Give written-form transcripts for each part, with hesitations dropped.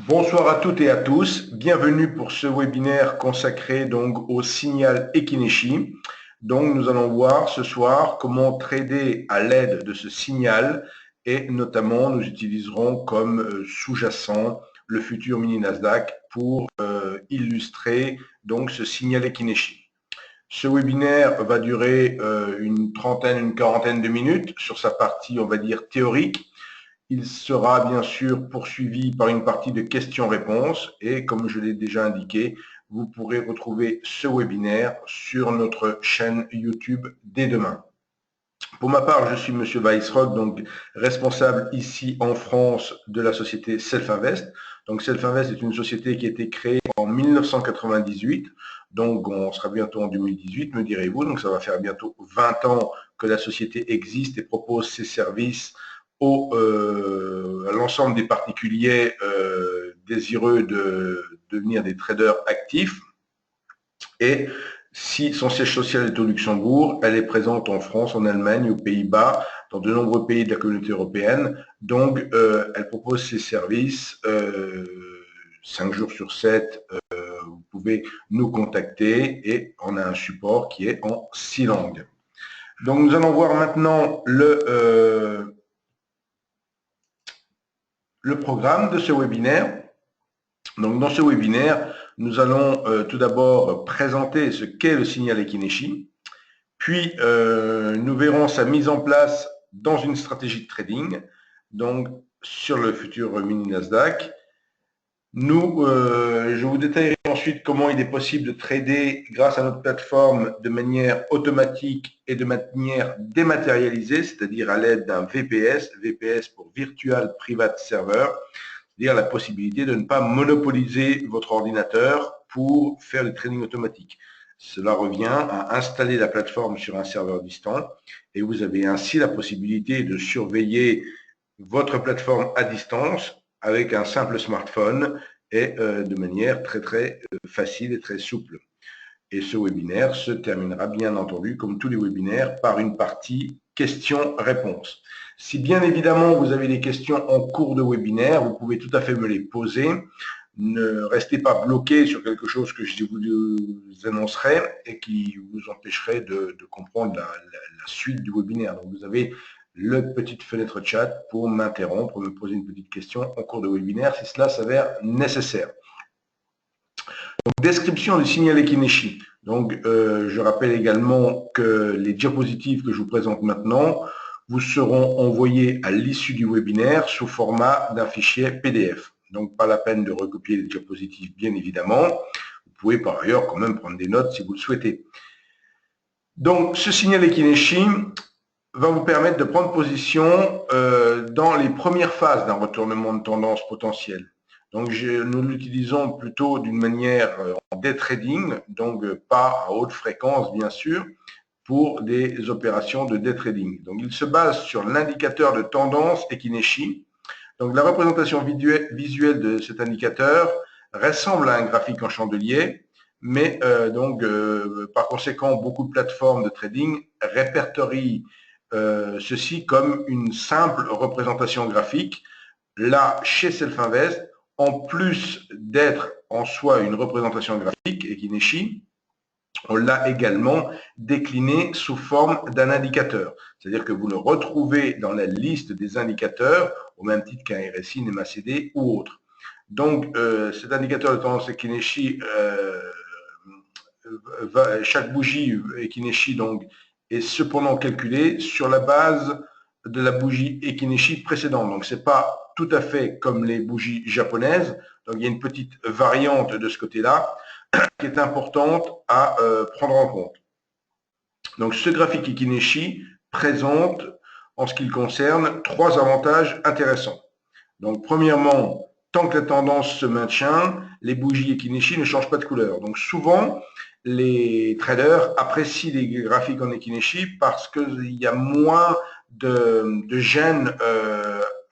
Bonsoir à toutes et à tous. Bienvenue pour ce webinaire consacré donc au signal Ekineshi. Donc, nous allons voir ce soir comment trader à l'aide de ce signal et notamment nous utiliserons comme sous-jacent le futur mini Nasdaq pour illustrer donc ce signal Ekineshi. Ce webinaire va durer une trentaine, une quarantaine de minutes sur sa partie, on va dire, théorique. Il sera bien sûr poursuivi par une partie de questions-réponses et comme je l'ai déjà indiqué, vous pourrez retrouver ce webinaire sur notre chaîne YouTube dès demain. Pour ma part, je suis Monsieur Weissrock, donc responsable ici en France de la société Self-Invest. Donc Self-Invest est une société qui a été créée en 1998, donc on sera bientôt en 2018, me direz-vous, donc ça va faire bientôt 20 ans que la société existe et propose ses services à l'ensemble des particuliers désireux de devenir des traders actifs. Et si son siège social est au Luxembourg, elle est présente en France, en Allemagne, aux Pays-Bas, dans de nombreux pays de la communauté européenne. Donc, elle propose ses services 5 jours sur 7. Vous pouvez nous contacter et on a un support qui est en 6 langues. Donc, nous allons voir maintenant le programme de ce webinaire. Donc, dans ce webinaire, nous allons tout d'abord présenter ce qu'est le signal Ekineshi, puis nous verrons sa mise en place dans une stratégie de trading, donc sur le futur mini Nasdaq. Je vous détaillerai ensuite comment il est possible de trader grâce à notre plateforme de manière automatique et de manière dématérialisée, c'est-à-dire à l'aide d'un VPS, VPS pour Virtual Private Server, c'est-à-dire la possibilité de ne pas monopoliser votre ordinateur pour faire le trading automatique. Cela revient à installer la plateforme sur un serveur distant et vous avez ainsi la possibilité de surveiller votre plateforme à distance avec un simple smartphone et de manière très facile et très souple. Et ce webinaire se terminera bien entendu, comme tous les webinaires, par une partie questions-réponses. Si bien évidemment vous avez des questions en cours de webinaire, vous pouvez tout à fait me les poser. Ne restez pas bloqué sur quelque chose que je vous annoncerai et qui vous empêcherait de comprendre la suite du webinaire. Donc vous avez la petite fenêtre chat pour m'interrompre, me poser une petite question en cours de webinaire si cela s'avère nécessaire. Donc, description du signal Ekineshi. Donc, je rappelle également que les diapositives que je vous présente maintenant vous seront envoyées à l'issue du webinaire sous format d'un fichier PDF. Donc, pas la peine de recopier les diapositives, bien évidemment. Vous pouvez par ailleurs quand même prendre des notes si vous le souhaitez. Donc, ce signal Ekineshi va vous permettre de prendre position dans les premières phases d'un retournement de tendance potentiel. Donc, nous l'utilisons plutôt d'une manière en day trading, donc pas à haute fréquence, bien sûr, pour des opérations de day trading. Donc, il se base sur l'indicateur de tendance Ekineshi. Donc, la représentation visuelle de cet indicateur ressemble à un graphique en chandelier, mais par conséquent, beaucoup de plateformes de trading répertorient ceci comme une simple représentation graphique. Là, chez Self-Invest, en plus d'être en soi une représentation graphique, Ekineshi, on l'a également décliné sous forme d'un indicateur. C'est-à-dire que vous le retrouvez dans la liste des indicateurs, au même titre qu'un RSI, une MACD ou autre. Donc, cet indicateur de tendance Ekineshi, chaque bougie Ekineshi donc, est cependant calculée sur la base de la bougie Ekineshi précédente. Donc, ce n'est pas tout à fait comme les bougies japonaises. Donc, il y a une petite variante de ce côté-là qui est importante à prendre en compte. Donc, ce graphique Ekineshi présente, en ce qui le concerne, 3 avantages intéressants. Donc, premièrement, tant que la tendance se maintient, les bougies Ekineshi ne changent pas de couleur. Donc, souvent, les traders apprécient les graphiques en Ekineshi parce qu'il y a moins de gêne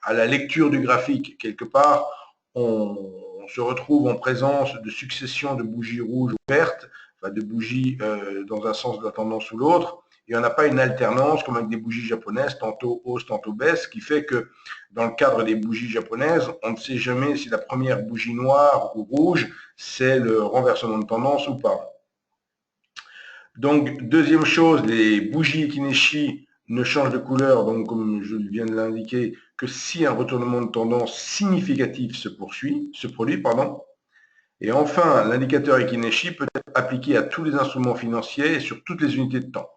à la lecture du graphique. Quelque part, on se retrouve en présence de successions de bougies rouges ou vertes, enfin de bougies dans un sens de la tendance ou l'autre, et on n'a pas une alternance comme avec des bougies japonaises, tantôt hausse, tantôt baisse, ce qui fait que dans le cadre des bougies japonaises, on ne sait jamais si la première bougie noire ou rouge, c'est le renversement de tendance ou pas. Donc, deuxième chose, les bougies Ekineshi ne changent de couleur, donc comme je viens de l'indiquer, que si un retournement de tendance significatif se produit. Et enfin, l'indicateur Ekineshi peut être appliqué à tous les instruments financiers et sur toutes les unités de temps.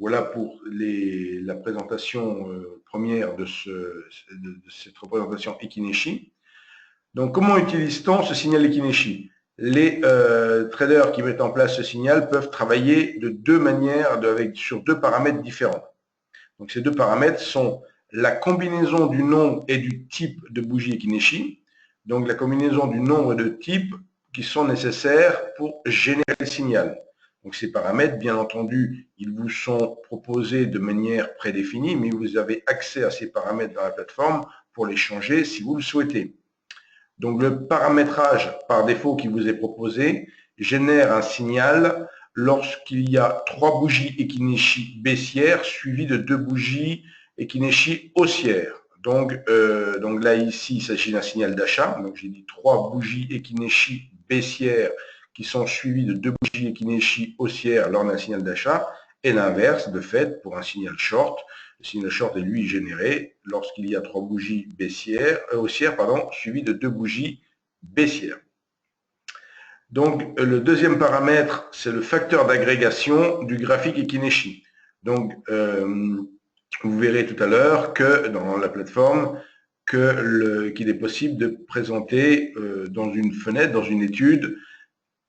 Voilà pour la présentation première de cette représentation Ekineshi. Donc, comment utilise-t-on ce signal Ekineshi? Les traders qui mettent en place ce signal peuvent travailler de deux manières, sur deux paramètres différents. Donc, ces deux paramètres sont la combinaison du nombre et du type de bougie Ekineshi, donc la combinaison du nombre et de types qui sont nécessaires pour générer le signal. Donc, ces paramètres, bien entendu, ils vous sont proposés de manière prédéfinie, mais vous avez accès à ces paramètres dans la plateforme pour les changer si vous le souhaitez. Donc, le paramétrage par défaut qui vous est proposé génère un signal lorsqu'il y a 3 bougies Ekineshi baissières suivies de 2 bougies Ekineshi haussières. Donc là, ici, il s'agit d'un signal d'achat. Donc, j'ai dit 3 bougies Ekineshi baissières qui sont suivies de 2 bougies Ekineshi haussières lors d'un signal d'achat. Et l'inverse, de fait, pour un signal short. Le signal short est lui généré lorsqu'il y a 3 bougies haussières suivies de 2 bougies baissières. Donc, le deuxième paramètre, c'est le facteur d'agrégation du graphique Ekineshi. Donc, vous verrez tout à l'heure que dans la plateforme, qu'il est possible de présenter dans une fenêtre, dans une étude,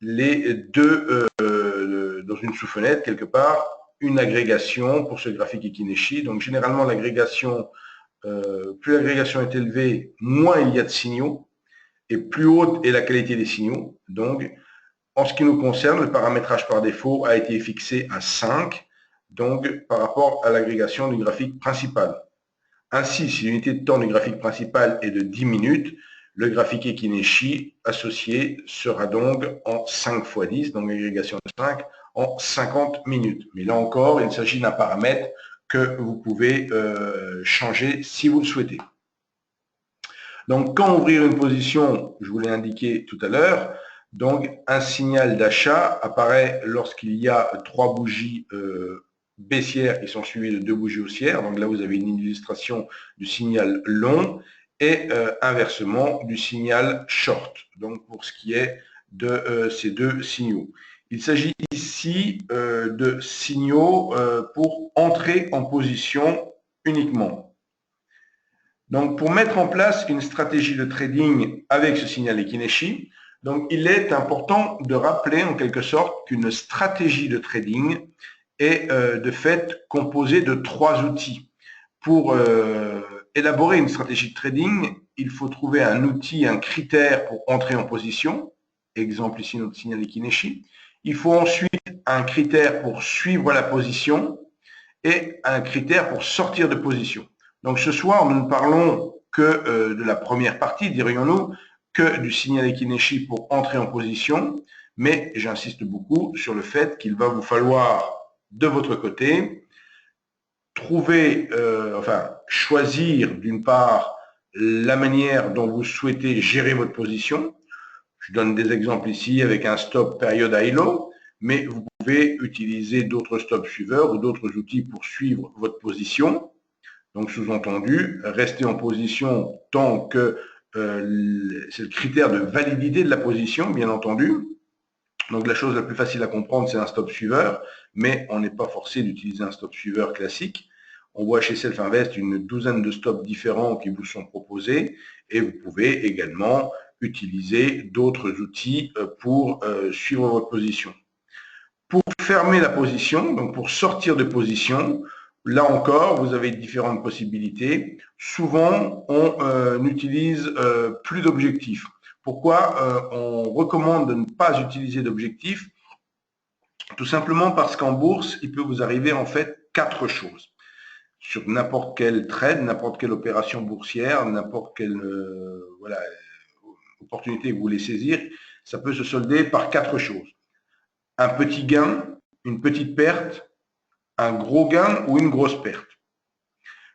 les deux, dans une sous-fenêtre quelque part, une agrégation pour ce graphique Ekineshi. Donc, généralement, l'agrégation, plus l'agrégation est élevée, moins il y a de signaux, et plus haute est la qualité des signaux. Donc, en ce qui nous concerne, le paramétrage par défaut a été fixé à 5, donc par rapport à l'agrégation du graphique principal. Ainsi, si l'unité de temps du graphique principal est de 10 minutes, le graphique Ekineshi associé sera donc en 5 x 10, donc l'agrégation de 5, en 50 minutes. Mais là encore, il s'agit d'un paramètre que vous pouvez changer si vous le souhaitez. Donc, quand ouvrir une position, je vous l'ai indiqué tout à l'heure, donc un signal d'achat apparaît lorsqu'il y a 3 bougies baissières qui sont suivies de 2 bougies haussières. Donc là, vous avez une illustration du signal long et inversement du signal short. Donc pour ce qui est de ces deux signaux. Il s'agit ici de signaux pour entrer en position uniquement. Donc, pour mettre en place une stratégie de trading avec ce signal Ekineshi, donc il est important de rappeler en quelque sorte qu'une stratégie de trading est de fait composée de 3 outils. Pour élaborer une stratégie de trading, il faut trouver un outil, un critère pour entrer en position, exemple ici notre signal Ekineshi. Il faut ensuite un critère pour suivre la position et un critère pour sortir de position. Donc ce soir, nous ne parlons que de la première partie, dirions-nous, que du signal Ekineshi pour entrer en position, mais j'insiste beaucoup sur le fait qu'il va vous falloir, de votre côté, choisir d'une part la manière dont vous souhaitez gérer votre position. Je donne des exemples ici avec un stop période high low, mais vous pouvez utiliser d'autres stop suiveurs ou d'autres outils pour suivre votre position. Donc, sous-entendu, rester en position tant que c'est le critère de validité de la position, bien entendu. Donc, la chose la plus facile à comprendre, c'est un stop suiveur, mais on n'est pas forcé d'utiliser un stop suiveur classique. On voit chez Self-Invest une douzaine de stops différents qui vous sont proposés et vous pouvez également utiliser d'autres outils pour suivre votre position. Pour fermer la position, donc pour sortir de position, là encore, vous avez différentes possibilités. Souvent, on n'utilise plus d'objectifs. Pourquoi on recommande de ne pas utiliser d'objectifs? Tout simplement parce qu'en bourse, il peut vous arriver en fait 4 choses. Sur n'importe quel trade, n'importe quelle opération boursière, n'importe quelle opportunité que vous voulez saisir, ça peut se solder par 4 choses. Un petit gain, une petite perte, un gros gain ou une grosse perte.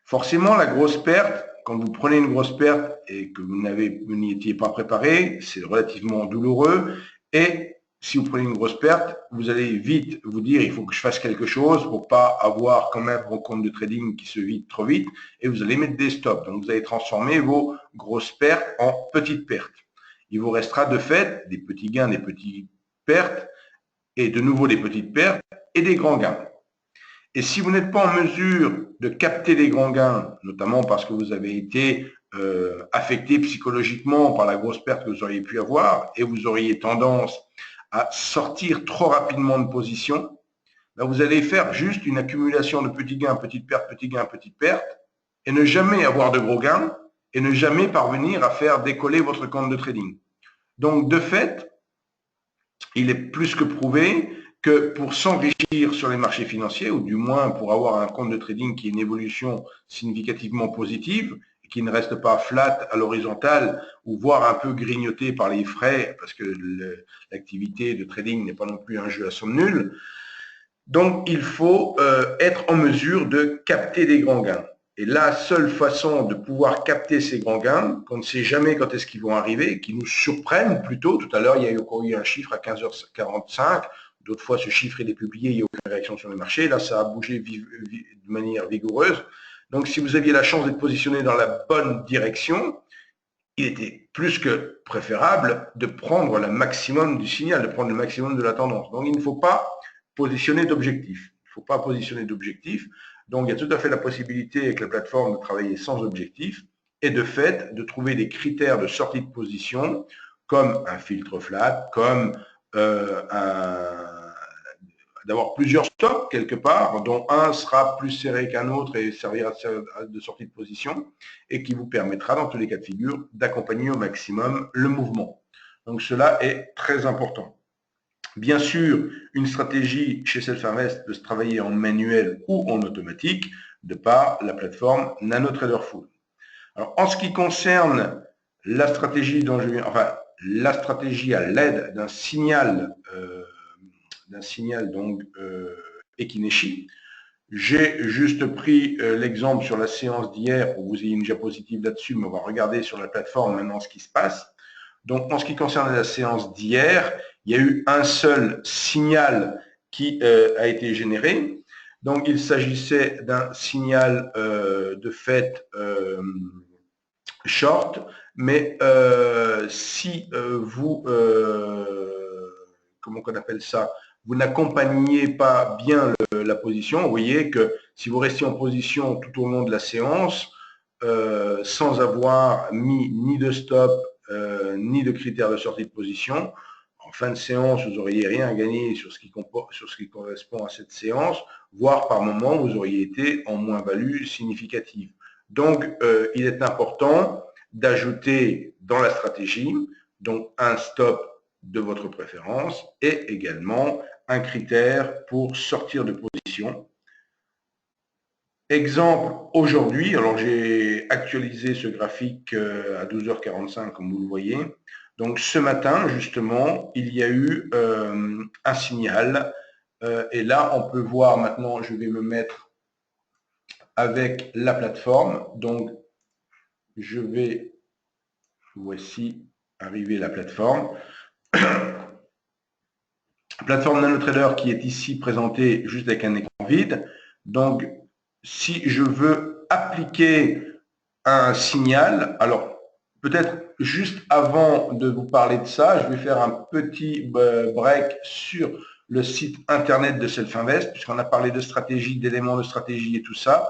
Forcément, la grosse perte, quand vous prenez une grosse perte et que vous n'y étiez pas préparé, c'est relativement douloureux. Et si vous prenez une grosse perte, vous allez vite vous dire il faut que je fasse quelque chose pour pas avoir quand même vos comptes de trading qui se vident trop vite, et vous allez mettre des stops. Donc vous allez transformer vos grosses pertes en petites pertes. Il vous restera de fait des petits gains, des petites pertes, et de nouveau des petites pertes et des grands gains. Et si vous n'êtes pas en mesure de capter les grands gains, notamment parce que vous avez été affecté psychologiquement par la grosse perte que vous auriez pu avoir, et vous auriez tendance à sortir trop rapidement de position, là vous allez faire juste une accumulation de petits gains, petites pertes, petits gains, petites pertes, et ne jamais avoir de gros gains, et ne jamais parvenir à faire décoller votre compte de trading. Donc de fait, il est plus que prouvé que pour s'enrichir sur les marchés financiers, ou du moins pour avoir un compte de trading qui ait une évolution significativement positive, et qui ne reste pas flat à l'horizontale, ou voire un peu grignoté par les frais, parce que l'activité de trading n'est pas non plus un jeu à somme nulle. Donc, il faut être en mesure de capter des grands gains. Et la seule façon de pouvoir capter ces grands gains, qu'on ne sait jamais quand est-ce qu'ils vont arriver, qui nous surprennent plutôt, tout à l'heure, il y a eu un chiffre à 15h45, d'autres fois, ce chiffre est publié, il n'y a aucune réaction sur le marché, là, ça a bougé de manière vigoureuse. Donc, si vous aviez la chance d'être positionné dans la bonne direction, il était plus que préférable de prendre le maximum du signal, de prendre le maximum de la tendance. Donc, il ne faut pas positionner d'objectif. Il ne faut pas positionner d'objectif. Donc, il y a tout à fait la possibilité avec la plateforme de travailler sans objectif et de fait de trouver des critères de sortie de position comme un filtre flat, comme d'avoir plusieurs stops quelque part, dont un sera plus serré qu'un autre et servira de sortie de position, et qui vous permettra dans tous les cas de figure d'accompagner au maximum le mouvement. Donc cela est très important. Bien sûr, une stratégie chez Self-Invest peut se travailler en manuel ou en automatique de par la plateforme NanoTraderFull. Alors, en ce qui concerne la stratégie dont je viens, enfin, la stratégie à l'aide d'un signal donc Ekineshi, j'ai juste pris l'exemple sur la séance d'hier pour que vous ayez une diapositive là-dessus, mais on va regarder sur la plateforme maintenant ce qui se passe. Donc, en ce qui concerne la séance d'hier, il y a eu un seul signal qui a été généré. Donc, il s'agissait d'un signal de fait short, mais si vous, comment on appelle ça, vous n'accompagnez pas bien la position, vous voyez que si vous restez en position tout au long de la séance, sans avoir mis ni de stop, ni de critères de sortie de position, en fin de séance, vous n'auriez rien à gagner sur ce qui correspond à cette séance, voire par moment, vous auriez été en moins-value significative. Donc, il est important d'ajouter dans la stratégie donc un stop de votre préférence et également un critère pour sortir de position. Exemple, aujourd'hui, alors j'ai actualisé ce graphique à 12h45 comme vous le voyez. Donc ce matin, justement, il y a eu un signal et là, on peut voir maintenant, je vais me mettre avec la plateforme. Donc, je vais, voici, arriver la plateforme. Plateforme NanoTrader qui est ici présentée juste avec un écran vide. Donc, si je veux appliquer un signal, alors peut-être juste avant de vous parler de ça, je vais faire un petit break sur le site internet de Self-Invest, puisqu'on a parlé de stratégie, d'éléments de stratégie et tout ça.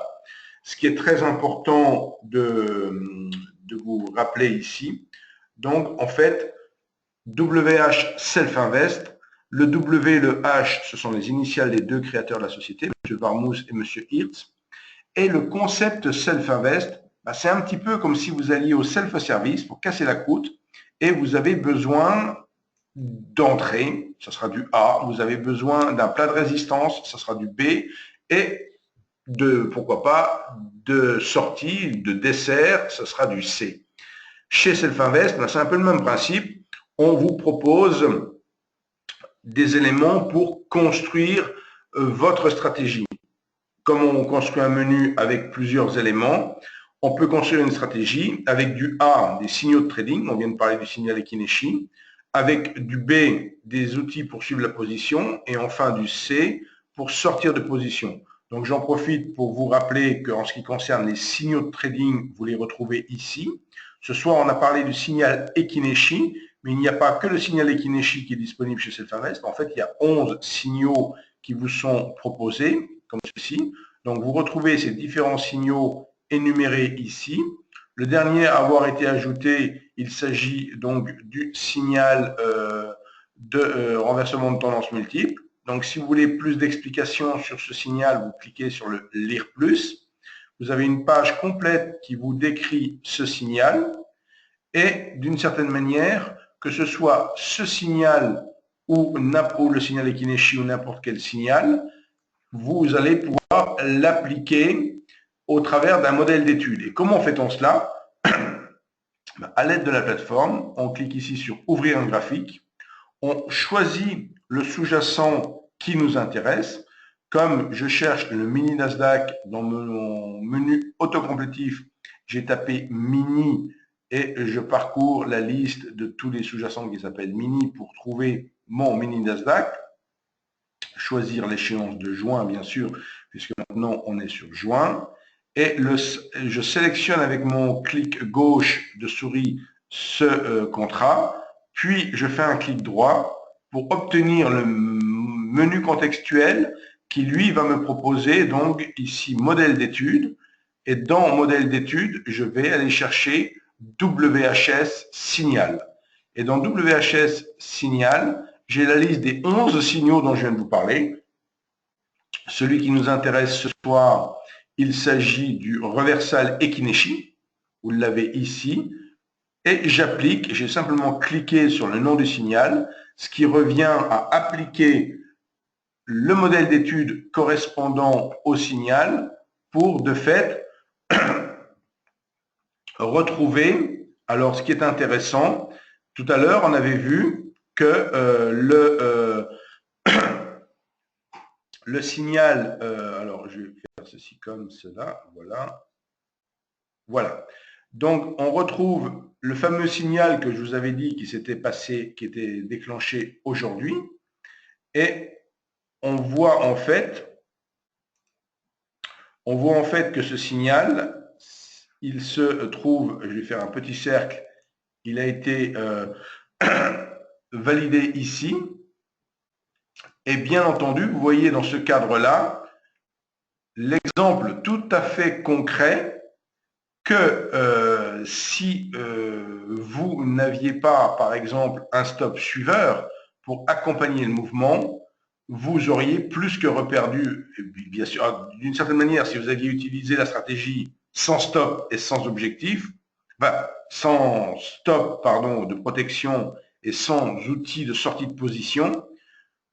Ce qui est très important de vous rappeler ici. Donc, en fait, WH Self-Invest, le W et le H, ce sont les initiales des deux créateurs de la société, M. Varmouze et M. Hirtz. Et le concept Self-Invest, c'est un petit peu comme si vous alliez au self-service pour casser la croûte et vous avez besoin d'entrée, ça sera du A, vous avez besoin d'un plat de résistance, ça sera du B, et de, pourquoi pas, de sortie, de dessert, ça sera du C. Chez Self-Invest, c'est un peu le même principe, on vous propose des éléments pour construire votre stratégie. comme on construit un menu avec plusieurs éléments, on peut construire une stratégie avec du A, des signaux de trading, on vient de parler du signal Ekineshi, avec du B, des outils pour suivre la position, et enfin du C, pour sortir de position. Donc j'en profite pour vous rappeler qu'en ce qui concerne les signaux de trading, vous les retrouvez ici. Ce soir, on a parlé du signal Ekineshi, mais il n'y a pas que le signal Ekineshi qui est disponible chez Self-Invest. En fait, il y a 11 signaux qui vous sont proposés, comme ceci. Donc, vous retrouvez ces différents signaux énumérés ici. Le dernier à avoir été ajouté, il s'agit donc du signal de renversement de tendance multiple. Donc, si vous voulez plus d'explications sur ce signal, vous cliquez sur le « Lire plus ». Vous avez une page complète qui vous décrit ce signal. Et d'une certaine manière, que ce soit ce signal ou le signal Ekineshi ou n'importe quel signal, vous allez pouvoir l'appliquer au travers d'un modèle d'étude. Et comment fait-on cela? À l'aide de la plateforme, on clique ici sur « Ouvrir un graphique ». On choisit le sous-jacent qui nous intéresse. Comme je cherche le mini Nasdaq dans mon menu autocomplétif, j'ai tapé mini et je parcours la liste de tous les sous-jacents qui s'appellent mini pour trouver mon mini Nasdaq. Choisir l'échéance de juin, bien sûr, puisque maintenant on est sur juin. Et je sélectionne avec mon clic gauche de souris ce contrat, puis je fais un clic droit pour obtenir le menu contextuel qui, lui, va me proposer donc ici modèle d'étude. Et dans modèle d'étude, je vais aller chercher WHS signal. Et dans WHS signal, j'ai la liste des 11 signaux dont je viens de vous parler. Celui qui nous intéresse ce soir, il s'agit du reversal Ekineshi. Vous l'avez ici. Et j'applique, j'ai simplement cliqué sur le nom du signal, ce qui revient à appliquer le modèle d'étude correspondant au signal pour, de fait, retrouver. Alors, ce qui est intéressant, tout à l'heure, on avait vu que le signal, alors je vais faire ceci comme cela, voilà. Voilà. Donc, on retrouve le fameux signal que je vous avais dit qui s'était passé, qui était déclenché aujourd'hui. Et on voit en fait que ce signal, il se trouve, je vais faire un petit cercle, il a été validé ici. Et bien entendu, vous voyez dans ce cadre-là, l'exemple tout à fait concret que si vous n'aviez pas, par exemple, un stop suiveur pour accompagner le mouvement, vous auriez plus que reperdu. Et bien sûr, d'une certaine manière, si vous aviez utilisé la stratégie sans stop et sans objectif, sans stop, pardon, de protection et sans outil de sortie de position,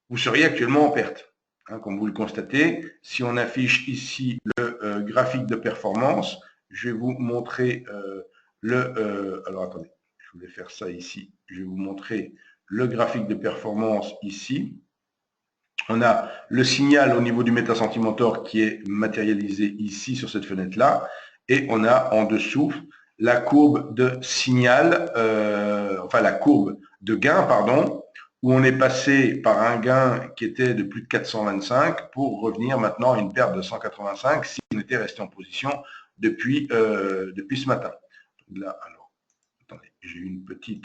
vous seriez actuellement en perte. Hein, comme vous le constatez, si on affiche ici le graphique de performance, je vais vous montrer alors attendez, je voulais faire ça ici. Je vais vous montrer le graphique de performance ici. On a le signal au niveau du Meta-Sentimentor qui est matérialisé ici sur cette fenêtre-là. Et on a en dessous la courbe de signal, enfin la courbe de gain, pardon, où on est passé par un gain qui était de plus de 425 pour revenir maintenant à une perte de 185 si on était resté en position depuis ce matin. Donc là, alors, attendez, j'ai eu une petite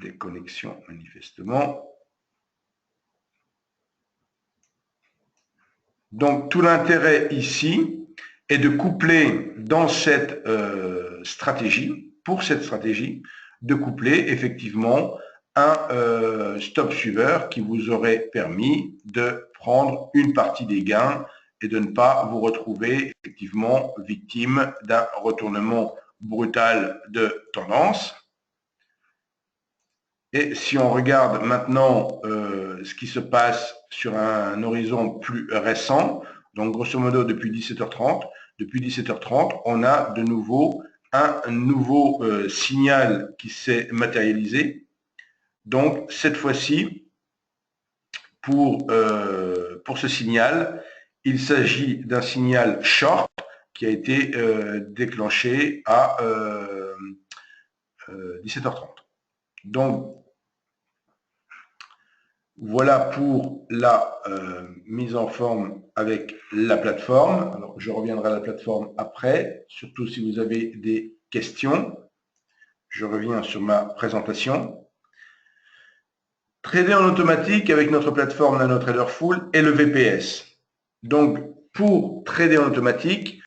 déconnexion manifestement. Donc, tout l'intérêt ici est de coupler dans cette stratégie, pour cette stratégie, de coupler effectivement un stop suiveur qui vous aurait permis de prendre une partie des gains et de ne pas vous retrouver effectivement victime d'un retournement brutal de tendance. Et si on regarde maintenant ce qui se passe sur un horizon plus récent, donc grosso modo depuis 17h30, on a de nouveau un nouveau signal qui s'est matérialisé. Donc cette fois-ci, pour ce signal, Il s'agit d'un signal short qui a été déclenché à 17h30. Donc, voilà pour la mise en forme avec la plateforme. Alors, je reviendrai à la plateforme après, surtout si vous avez des questions. Je reviens sur ma présentation. Trader en automatique avec notre plateforme NanoTrader Full et le VPS. Donc, pour trader en automatique,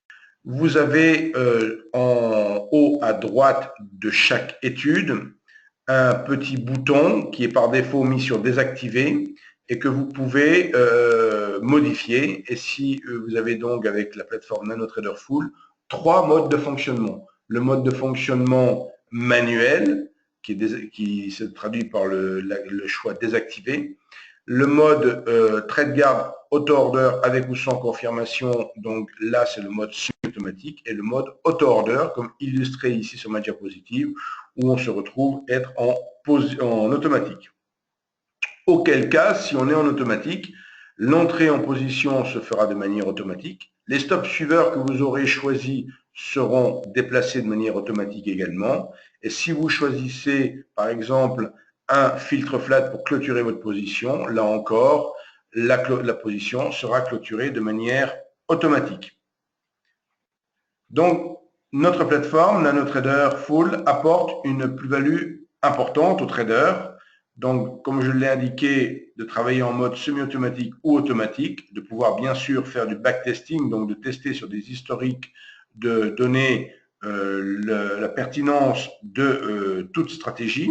vous avez en haut à droite de chaque étude un petit bouton qui est par défaut mis sur désactiver et que vous pouvez modifier. Et si vous avez donc avec la plateforme NanoTrader Full 3 modes de fonctionnement. Le mode de fonctionnement manuel qui se traduit par le choix désactivé. Le mode trade guard auto-order avec ou sans confirmation, donc là c'est le mode semi-automatique, et le mode auto-order comme illustré ici sur ma diapositive où on se retrouve être en automatique. Auquel cas, si on est en automatique, l'entrée en position se fera de manière automatique. Les stops suiveurs que vous aurez choisis seront déplacés de manière automatique également. Et si vous choisissez, par exemple, un filtre flat pour clôturer votre position, là encore, la position sera clôturée de manière automatique. Donc, notre plateforme, NanoTrader Full, apporte une plus-value importante aux traders. Donc, comme je l'ai indiqué, de travailler en mode semi-automatique ou automatique, de pouvoir bien sûr faire du backtesting, donc de tester sur des historiques, de donner la pertinence de toute stratégie.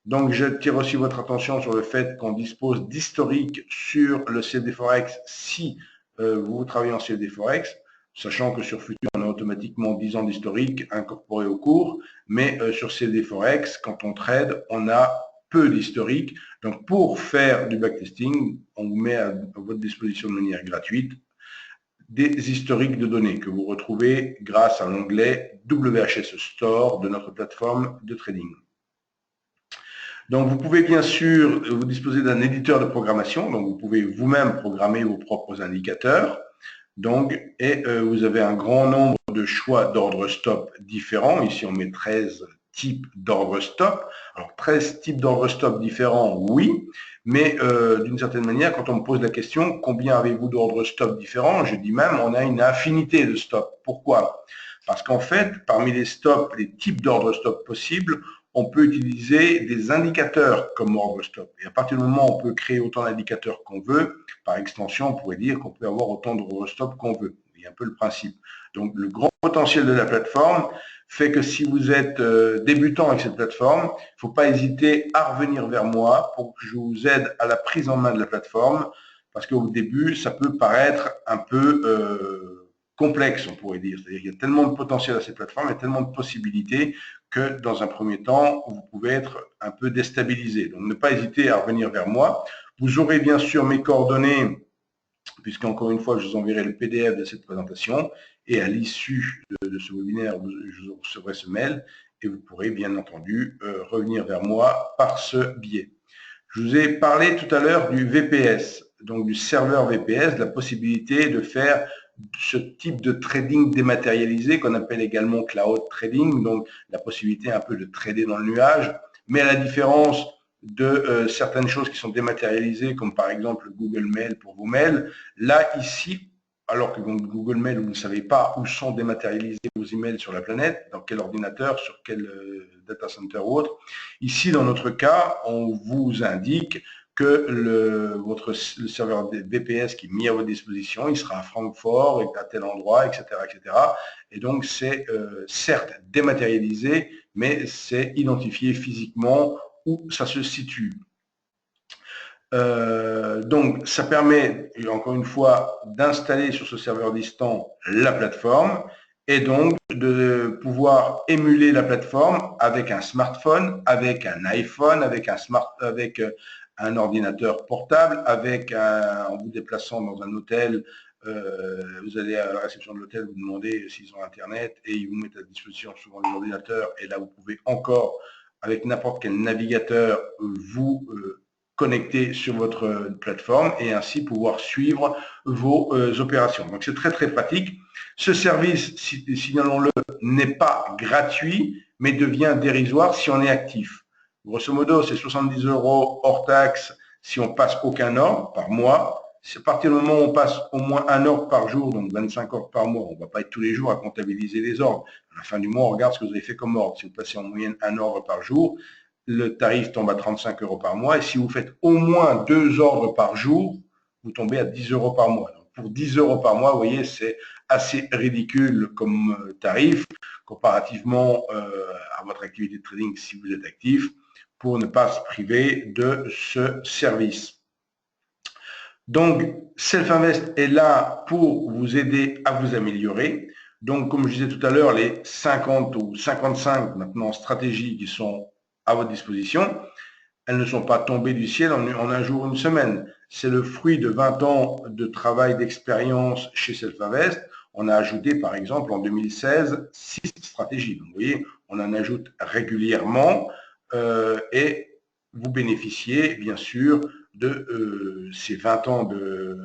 Donc, je tire aussi votre attention sur le fait qu'on dispose d'historiques sur le CFD Forex si vous travaillez en CFD Forex, sachant que sur Futur, on a automatiquement 10 ans d'historique incorporé au cours, mais sur CFD Forex, quand on trade, on a peu d'historique. Donc, pour faire du backtesting, on vous met à votre disposition de manière gratuite des historiques de données que vous retrouvez grâce à l'onglet WHS Store de notre plateforme de trading. Donc, vous pouvez bien sûr vous disposer d'un éditeur de programmation, donc vous pouvez vous-même programmer vos propres indicateurs. Donc, et vous avez un grand nombre de choix d'ordre stop différents. Ici, on met 13 types d'ordre stop. Alors, 13 types d'ordre stop différents, oui, mais d'une certaine manière, quand on me pose la question, combien avez-vous d'ordre stop différents, je dis même, on a une infinité de stops. Pourquoi? Parce qu'en fait, parmi les stops, les types d'ordre stop possibles, on peut utiliser des indicateurs comme ordre stop. Et à partir du moment où on peut créer autant d'indicateurs qu'on veut, par extension, on pourrait dire qu'on peut avoir autant d'ordre stop qu'on veut. Il y a un peu le principe. Donc, le grand potentiel de la plateforme fait que si vous êtes débutant avec cette plateforme, il ne faut pas hésiter à revenir vers moi pour que je vous aide à la prise en main de la plateforme, parce qu'au début, ça peut paraître un peu complexe, on pourrait dire. C'est-à-dire qu'il y a tellement de potentiel à cette plateforme, il y a tellement de possibilités que dans un premier temps, vous pouvez être un peu déstabilisé. Donc, ne pas hésiter à revenir vers moi. Vous aurez bien sûr mes coordonnées, puisqu'encore une fois, je vous enverrai le PDF de cette présentation et à l'issue de ce webinaire, je recevrai ce mail et vous pourrez bien entendu revenir vers moi par ce biais. Je vous ai parlé tout à l'heure du VPS, donc du serveur VPS, de la possibilité de faire ce type de trading dématérialisé qu'on appelle également cloud trading, donc la possibilité un peu de trader dans le nuage, mais à la différence de certaines choses qui sont dématérialisées, comme par exemple Google Mail pour vos mails, là, ici, alors que donc Google Mail, vous ne savez pas où sont dématérialisés vos emails sur la planète, dans quel ordinateur, sur quel data center ou autre. Ici, dans notre cas, on vous indique que le serveur VPS qui est mis à votre disposition, il sera à Francfort, à tel endroit, etc. etc. Et donc, c'est certes dématérialisé, mais c'est identifié physiquement où ça se situe. Donc, ça permet, encore une fois, d'installer sur ce serveur distant la plateforme et donc de pouvoir émuler la plateforme avec un smartphone, avec un iPhone, avec un ordinateur portable, en vous déplaçant dans un hôtel, vous allez à la réception de l'hôtel, vous demandez s'ils ont Internet et ils vous mettent à disposition souvent les ordinateurs et là vous pouvez encore, avec n'importe quel navigateur, vous connectés sur votre plateforme et ainsi pouvoir suivre vos opérations. Donc c'est très très pratique. Ce service, signalons-le, n'est pas gratuit, mais devient dérisoire si on est actif. Grosso modo, c'est 70 € hors taxe si on passe aucun ordre par mois. À partir du moment où on passe au moins un ordre par jour, donc 25 ordres par mois, on ne va pas être tous les jours à comptabiliser les ordres. À la fin du mois, on regarde ce que vous avez fait comme ordre. Si vous passez en moyenne un ordre par jour, le tarif tombe à 35 € par mois. Et si vous faites au moins 2 ordres par jour, vous tombez à 10 € par mois. Donc pour 10 € par mois, vous voyez, c'est assez ridicule comme tarif comparativement à votre activité de trading si vous êtes actif, pour ne pas se priver de ce service. Donc, Self-Invest est là pour vous aider à vous améliorer. Donc, comme je disais tout à l'heure, les 50 ou 55 maintenant stratégies qui sont à votre disposition, elles ne sont pas tombées du ciel en un jour, une semaine. C'est le fruit de 20 ans de travail, d'expérience chez Self-Invest. On a ajouté, par exemple, en 2016, 6 stratégies. Donc, vous voyez, on en ajoute régulièrement et vous bénéficiez, bien sûr, de ces 20 ans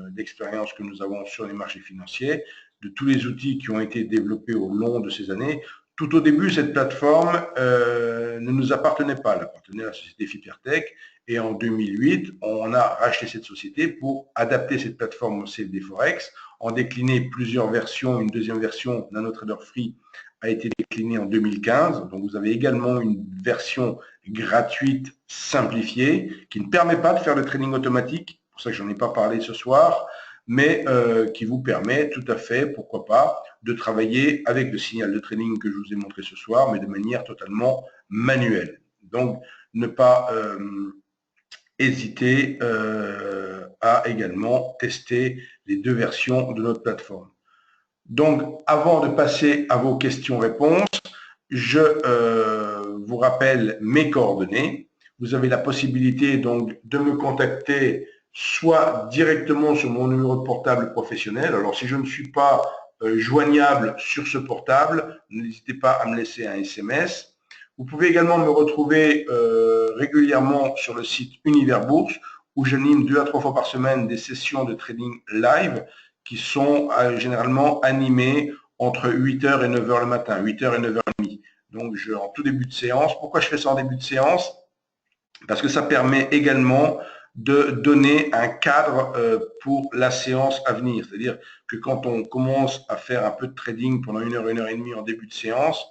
d'expérience que nous avons sur les marchés financiers, de tous les outils qui ont été développés au long de ces années. Tout au début, cette plateforme ne nous appartenait pas, elle appartenait à la société Fipertech, et en 2008, on a racheté cette société pour adapter cette plateforme au CFD Forex, en décliner plusieurs versions. Une deuxième version, NanoTrader Free, a été déclinée en 2015. Donc vous avez également une version gratuite simplifiée qui ne permet pas de faire le trading automatique, c'est pour ça que j'en ai pas parlé ce soir, mais qui vous permet tout à fait, pourquoi pas, de travailler avec le signal de trading que je vous ai montré ce soir, mais de manière totalement manuelle. Donc, ne pas hésiter à également tester les deux versions de notre plateforme. Donc, avant de passer à vos questions-réponses, je vous rappelle mes coordonnées. Vous avez la possibilité donc de me contacter soit directement sur mon numéro de portable professionnel. Alors, si je ne suis pas joignable sur ce portable, n'hésitez pas à me laisser un SMS. Vous pouvez également me retrouver régulièrement sur le site Univers Bourse, où j'anime 2 à 3 fois par semaine des sessions de trading live qui sont généralement animées entre 8h et 9h le matin, 8h et 9h30. Donc, en tout début de séance. Pourquoi je fais ça en début de séance? Parce que ça permet également de donner un cadre pour la séance à venir. C'est-à-dire que quand on commence à faire un peu de trading pendant 1 heure, 1 heure et demie en début de séance,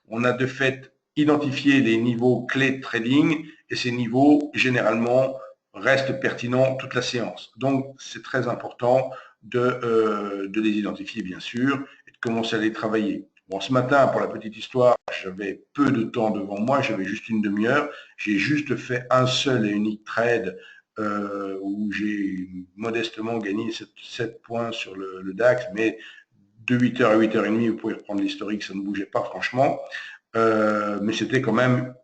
on a de fait identifié les niveaux clés de trading et ces niveaux, généralement, restent pertinents toute la séance. Donc, c'est très important de les identifier, bien sûr, et de commencer à les travailler. Bon, ce matin, pour la petite histoire, j'avais peu de temps devant moi, j'avais juste une demi-heure. J'ai juste fait un seul et unique trade où j'ai modestement gagné 7 points sur le DAX, mais de 8h à 8h30, vous pouvez reprendre l'historique, ça ne bougeait pas franchement. Mais c'était quand même,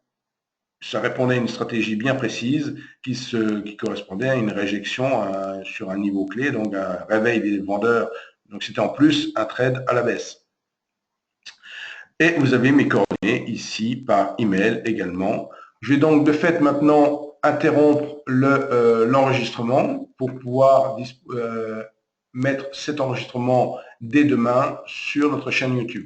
ça répondait à une stratégie bien précise qui correspondait à une réjection sur un niveau clé, donc un réveil des vendeurs. Donc c'était en plus un trade à la baisse. Et vous avez mes coordonnées ici par email également. Je vais donc de fait maintenant interrompre l'enregistrement pour pouvoir mettre cet enregistrement dès demain sur notre chaîne YouTube.